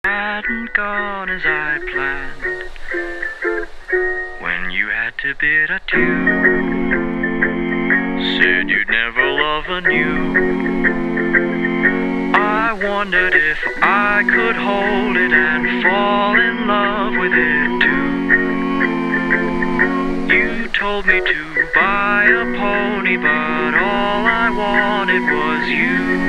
Hadn't gone as I planned when you had to bid adieu. Said you'd never love anew. I wondered if I could hold it and fall in love with it too. You told me to buy a pony, but all I wanted was you.